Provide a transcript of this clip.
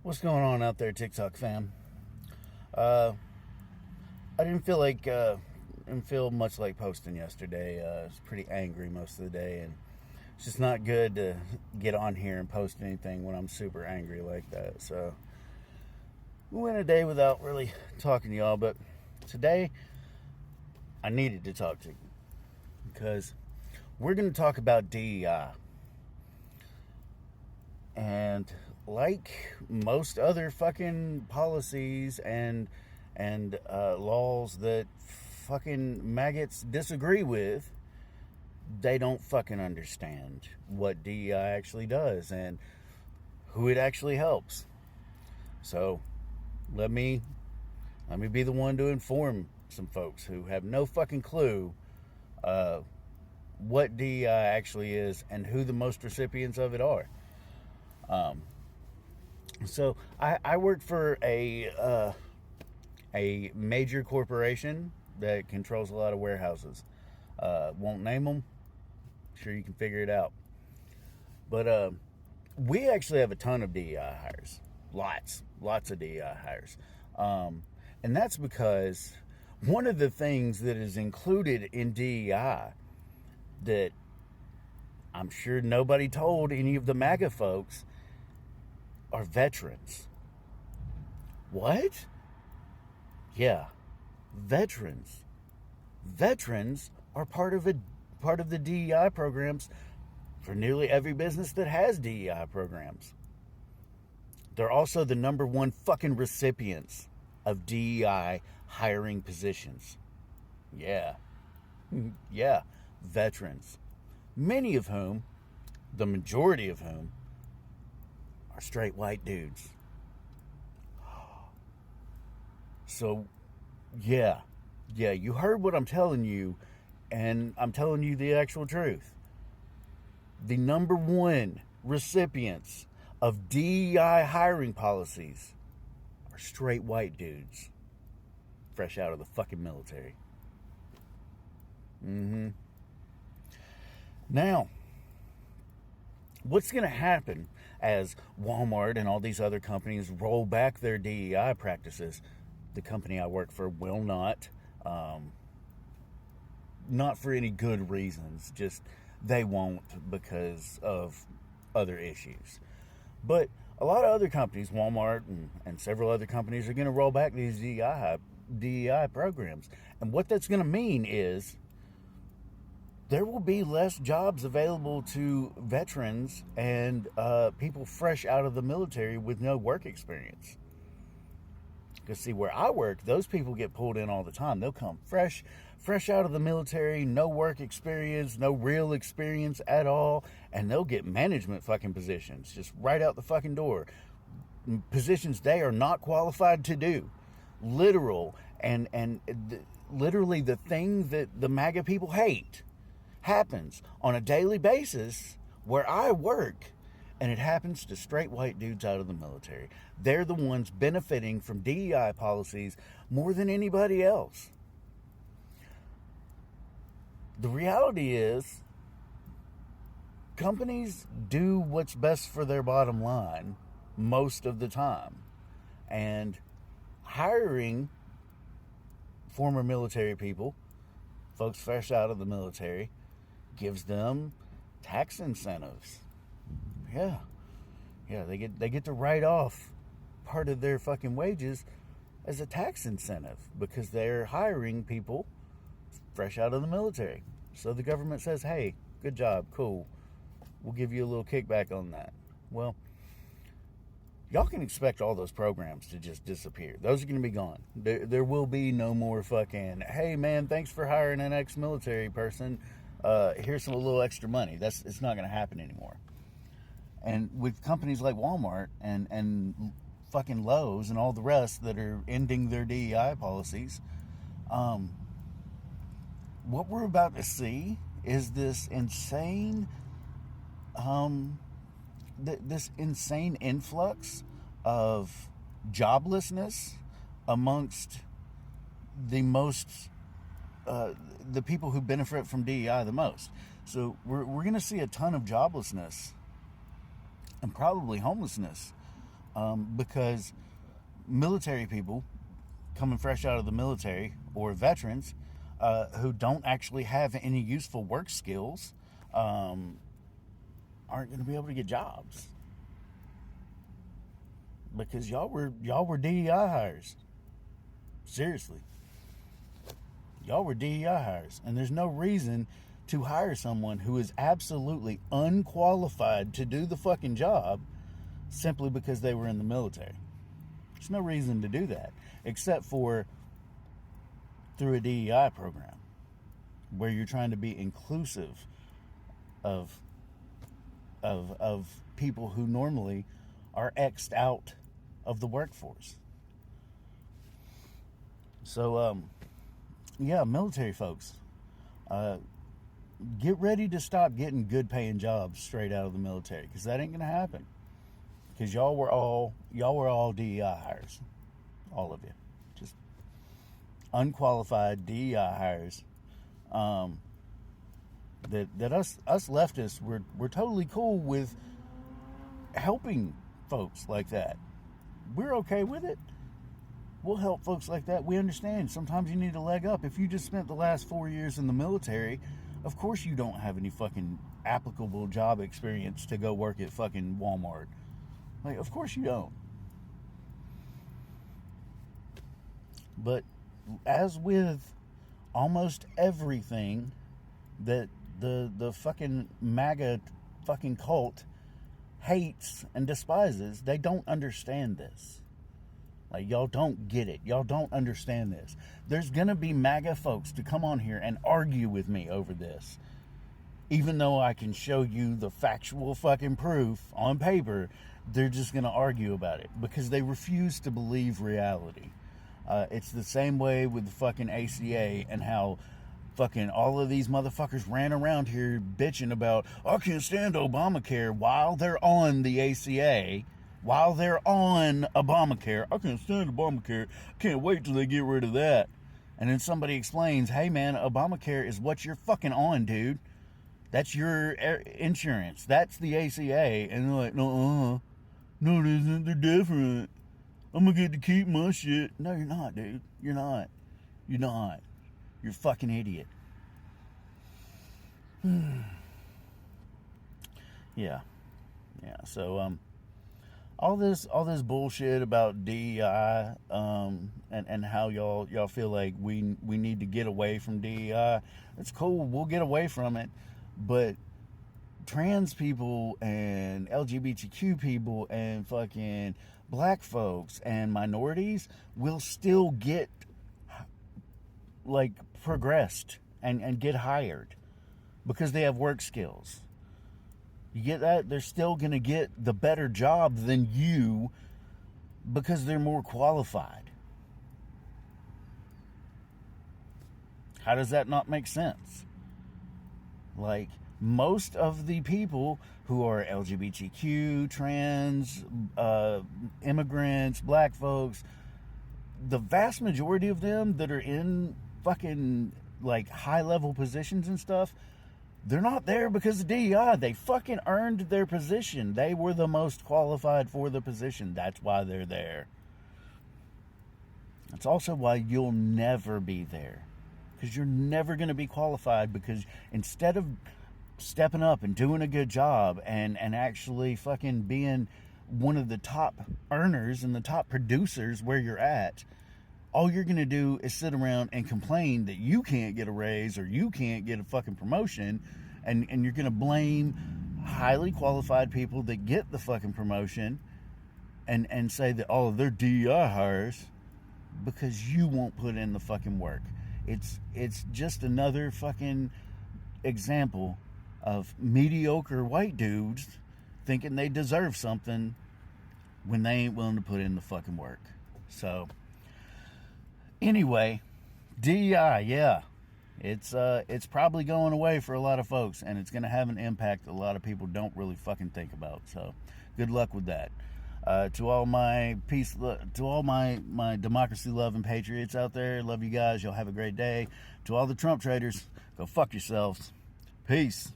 What's going on out there, TikTok fam? Uh, I didn't feel much like posting yesterday. I was pretty angry most of the day, and it's just not good to get on here and post anything when I'm super angry like that. So we went a day without really talking to y'all, but today I needed to talk to you because we're going to talk about DEI. And like most other fucking policies and laws that fucking maggots disagree with, they don't fucking understand what DEI actually does and who it actually helps. So let me be the one to inform some folks who have no fucking clue what DEI actually is and who the most recipients of it are. So I work for a major corporation that controls a lot of warehouses. Won't name them. Sure, you can figure it out. But we actually have a ton of DEI hires. Lots of DEI hires. And that's because one of the things that is included in DEI that I'm sure nobody told any of the MAGA folks are veterans. What? Yeah, veterans. Veterans are part of the DEI programs for nearly every business that has DEI programs. They're also the number one fucking recipients of DEI hiring positions. Yeah. Yeah, veterans. Many of whom, the majority of whom, are straight white dudes. So, yeah, you heard what I'm telling you, and I'm telling you the actual truth. The number one recipients of DEI hiring policies are straight white dudes, fresh out of the fucking military. Now, what's going to happen as Walmart and all these other companies roll back their DEI practices? The company I work for will not. Not for any good reasons, just they won't because of other issues. But a lot of other companies, Walmart and several other companies, are going to roll back these DEI programs. And what that's going to mean is there will be less jobs available to veterans and people fresh out of the military with no work experience. Because see, where I work, those people get pulled in all the time. They'll come fresh out of the military, no work experience, no real experience at all, and they'll get management fucking positions just right out the fucking door. Positions they are not qualified to do. Literally the thing that the MAGA people hate happens on a daily basis where I work, and it happens to straight white dudes out of the military. They're the ones benefiting from DEI policies more than anybody else. The reality is, companies do what's best for their bottom line most of the time. And hiring former military people, folks fresh out of the military, gives them tax incentives. Yeah, they get to write off part of their fucking wages as a tax incentive because they're hiring people fresh out of the military. So the government says, hey, good job, cool, we'll give you a little kickback on that. Well, y'all can expect all those programs to just disappear. Those are going to be gone. There will be no more fucking, hey man, thanks for hiring an ex-military person, here's some little extra money. It's not going to happen anymore. And with companies like Walmart and fucking Lowe's and all the rest that are ending their DEI policies, what we're about to see is this insane influx of joblessness amongst the people who benefit from DEI the most. So we're going to see a ton of joblessness and probably homelessness because military people coming fresh out of the military or veterans who don't actually have any useful work skills aren't going to be able to get jobs because y'all were DEI hires. Seriously, y'all were DEI hires, and there's no reason to hire someone who is absolutely unqualified to do the fucking job simply because they were in the military. There's no reason to do that except for through a DEI program where you're trying to be inclusive of people who normally are X'd out of the workforce. So, yeah, military folks, get ready to stop getting good paying jobs straight out of the military, because that ain't gonna happen. Because y'all were all DEI hires, all of you, just unqualified DEI hires. That us leftists we're totally cool with helping folks like that. We're okay with it. We'll help folks like that. We understand sometimes you need a leg up. If you just spent the last 4 years in the military, of course you don't have any fucking applicable job experience to go work at fucking Walmart. Like, of course you don't. But as with almost everything that the fucking MAGA fucking cult hates and despises, they don't understand this. Like, y'all don't get it. Y'all don't understand this. There's gonna be MAGA folks to come on here and argue with me over this. Even though I can show you the factual fucking proof on paper, they're just gonna argue about it because they refuse to believe reality. It's the same way with the fucking ACA and how fucking all of these motherfuckers ran around here bitching about, I can't stand Obamacare while they're on the ACA. While they're on Obamacare, I can't stand Obamacare. Can't wait till they get rid of that. And then somebody explains, hey man, Obamacare is what you're fucking on, dude. That's your insurance. That's the ACA. And they're like, no, it isn't. They're different. I'm gonna get to keep my shit. No, you're not, dude. You're not. You're not. You're a fucking idiot. Yeah. So, all this bullshit about DEI, and how y'all feel like we need to get away from DEI. It's cool. We'll get away from it, but trans people and LGBTQ people and fucking black folks and minorities will still get like progressed and get hired because they have work skills. You get that? They're still going to get the better job than you because they're more qualified. How does that not make sense? Like, most of the people who are LGBTQ, trans, immigrants, black folks, the vast majority of them that are in fucking like high level positions and stuff, they're not there because of DEI. They fucking earned their position. They were the most qualified for the position. That's why they're there. That's also why you'll never be there. Because you're never going to be qualified, because instead of stepping up and doing a good job and actually fucking being one of the top earners and the top producers where you're at, all you're going to do is sit around and complain that you can't get a raise or you can't get a fucking promotion, and you're going to blame highly qualified people that get the fucking promotion and say that, oh, they're DEI hires because you won't put in the fucking work. It's just another fucking example of mediocre white dudes thinking they deserve something when they ain't willing to put in the fucking work. So, anyway, DEI, yeah, it's probably going away for a lot of folks, and it's going to have an impact a lot of people don't really fucking think about. So, good luck with that. To all my my democracy-loving patriots out there, love you guys. Y'all have a great day. To all the Trump traitors, go fuck yourselves. Peace.